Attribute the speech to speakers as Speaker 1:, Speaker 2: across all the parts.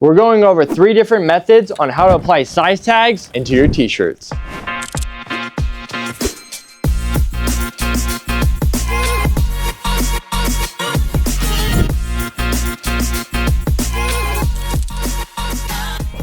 Speaker 1: We're going over 3 different methods on how to apply size tags into your t-shirts.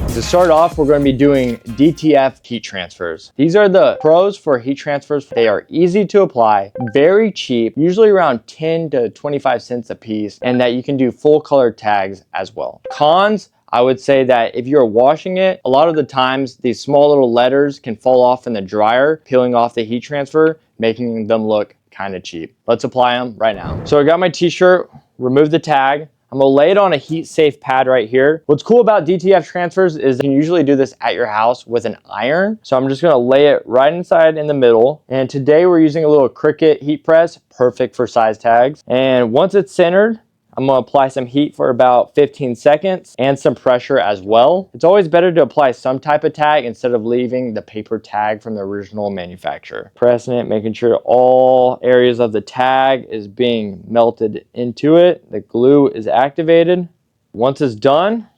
Speaker 1: To start off, we're going to be doing DTF heat transfers. These are the pros for heat transfers. They are easy to apply, very cheap, usually around 10 to 25 cents a piece, and that you can do full color tags as well. Cons, I would say that if you're washing it, a lot of the times these small little letters can fall off in the dryer, peeling off the heat transfer, making them look kind of cheap. Let's apply them right now. So I got my t-shirt, remove the tag. I'm gonna lay it on a heat safe pad right here. What's cool about DTF transfers is you can usually do this at your house with an iron. So I'm just gonna lay it right inside in the middle. And today we're using a little Cricut heat press, perfect for size tags. And once it's centered, I'm gonna apply some heat for about 15 seconds and some pressure as well. It's always better to apply some type of tag instead of leaving the paper tag from the original manufacturer. Pressing it, making sure all areas of the tag is being melted into it. The glue is activated. Once it's done,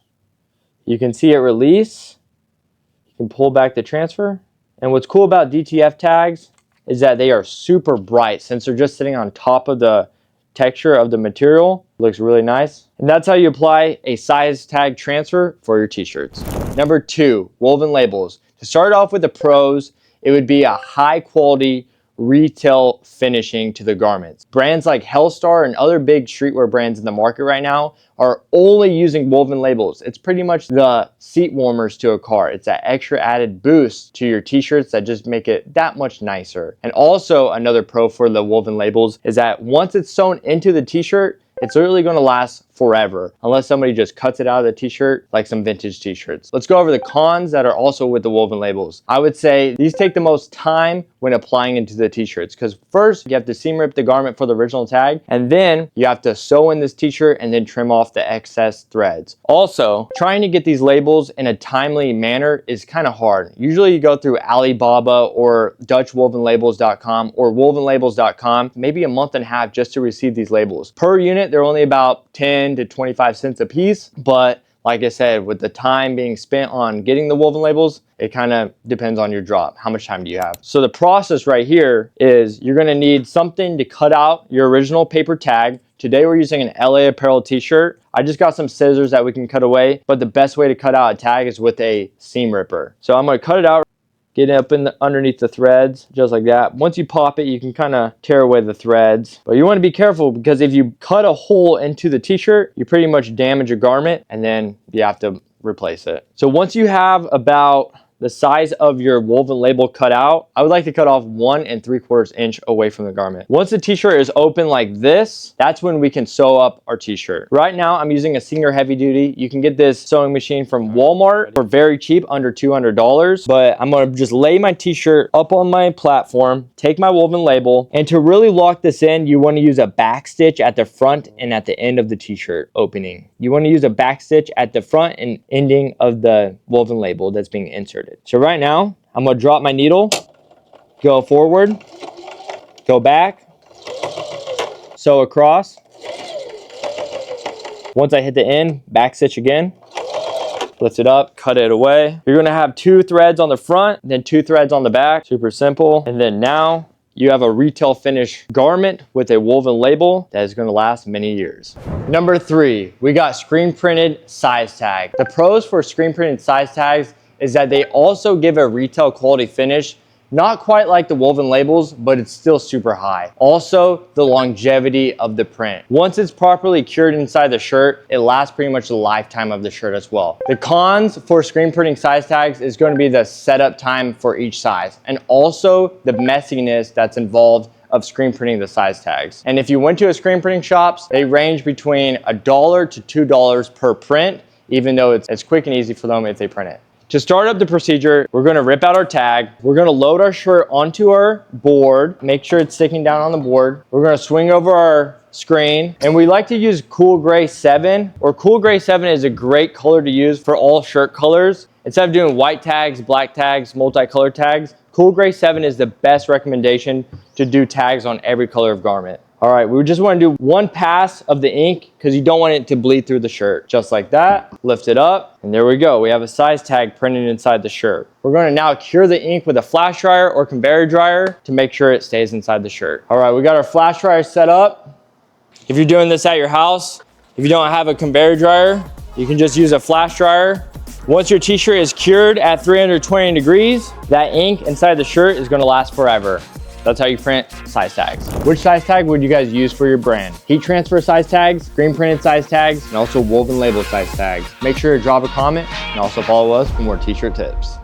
Speaker 1: you can see it release. You can pull back the transfer. And what's cool about DTF tags is that they are super bright since they're just sitting on top of the texture of the material. Looks really nice. And that's how you apply a size tag transfer for your t-shirts. Number 2, woven labels. To start off with the pros, it would be a high quality retail finishing to the garments. Brands like Hellstar and other big streetwear brands in the market right now are only using woven labels. It's pretty much the seat warmers to a car. It's that extra added boost to your t-shirts that just make it that much nicer. And also another pro for the woven labels is that once it's sewn into the t-shirt, it's literally going to last forever unless somebody just cuts it out of the t-shirt like some vintage t-shirts. Let's go over the cons that are also with the woven labels. I would say these take the most time when applying into the t-shirts because first you have to seam rip the garment for the original tag and then you have to sew in this t-shirt and then trim off the excess threads. Also, trying to get these labels in a timely manner is kind of hard. Usually you go through Alibaba or DutchWovenLabels.com or WovenLabels.com, maybe a month and a half just to receive these labels. Per unit, they're only about 10 to 25 cents a piece, but like I said, with the time being spent on getting the woven labels, it kind of depends on your drop. How much time do you have? So the process right here is you're gonna need something to cut out your original paper tag. Today we're using an LA Apparel t-shirt. I just got some scissors that we can cut away, but the best way to cut out a tag is with a seam ripper. So I'm gonna cut it out, get it up in underneath the threads, just like that. Once you pop it, you can kind of tear away the threads. But you want to be careful because if you cut a hole into the t-shirt, you pretty much damage a garment and then you have to replace it. So once you have about the size of your woven label cut out, I would like to cut off 1 3/4 inch away from the garment. Once the t-shirt is open like this, that's when we can sew up our t-shirt. Right now, I'm using a Singer Heavy Duty. You can get this sewing machine from Walmart for very cheap, under $200. But I'm gonna just lay my t-shirt up on my platform, take my woven label, and to really lock this in, you wanna use a back stitch at the front and at the end of the t-shirt opening. You wanna use a back stitch at the front and ending of the woven label that's being inserted. So right now, I'm gonna drop my needle, go forward, go back, sew across. Once I hit the end, back stitch again, lift it up, cut it away. You're gonna have 2 threads on the front, then 2 threads on the back, super simple. And then now you have a retail finish garment with a woven label that is gonna last many years. Number 3, we got screen printed size tag. The pros for screen printed size tags is that they also give a retail quality finish, not quite like the woven labels, but it's still super high. Also, the longevity of the print. Once it's properly cured inside the shirt, it lasts pretty much the lifetime of the shirt as well. The cons for screen printing size tags is going to be the setup time for each size, and also the messiness that's involved of screen printing the size tags. And if you went to a screen printing shops, they range between $1 to $2 per print, even though it's quick and easy for them if they print it. To start up the procedure, we're gonna rip out our tag. We're gonna load our shirt onto our board, make sure it's sticking down on the board. We're gonna swing over our screen, and we like to use Cool Gray 7, or Cool Gray 7 is a great color to use for all shirt colors. Instead of doing white tags, black tags, multicolored tags, Cool Gray 7 is the best recommendation to do tags on every color of garment. All right, we just want to do one pass of the ink because you don't want it to bleed through the shirt. Just like that, lift it up, and there we go. We have a size tag printed inside the shirt. We're going to now cure the ink with a flash dryer or conveyor dryer to make sure it stays inside the shirt. All right, we got our flash dryer set up. If you're doing this at your house, if you don't have a conveyor dryer, you can just use a flash dryer. Once your t-shirt is cured at 320 degrees, that ink inside the shirt is going to last forever. That's how you print size tags. Which size tag would you guys use for your brand? Heat transfer size tags, screen printed size tags, and also woven label size tags. Make sure to drop a comment and also follow us for more t-shirt tips.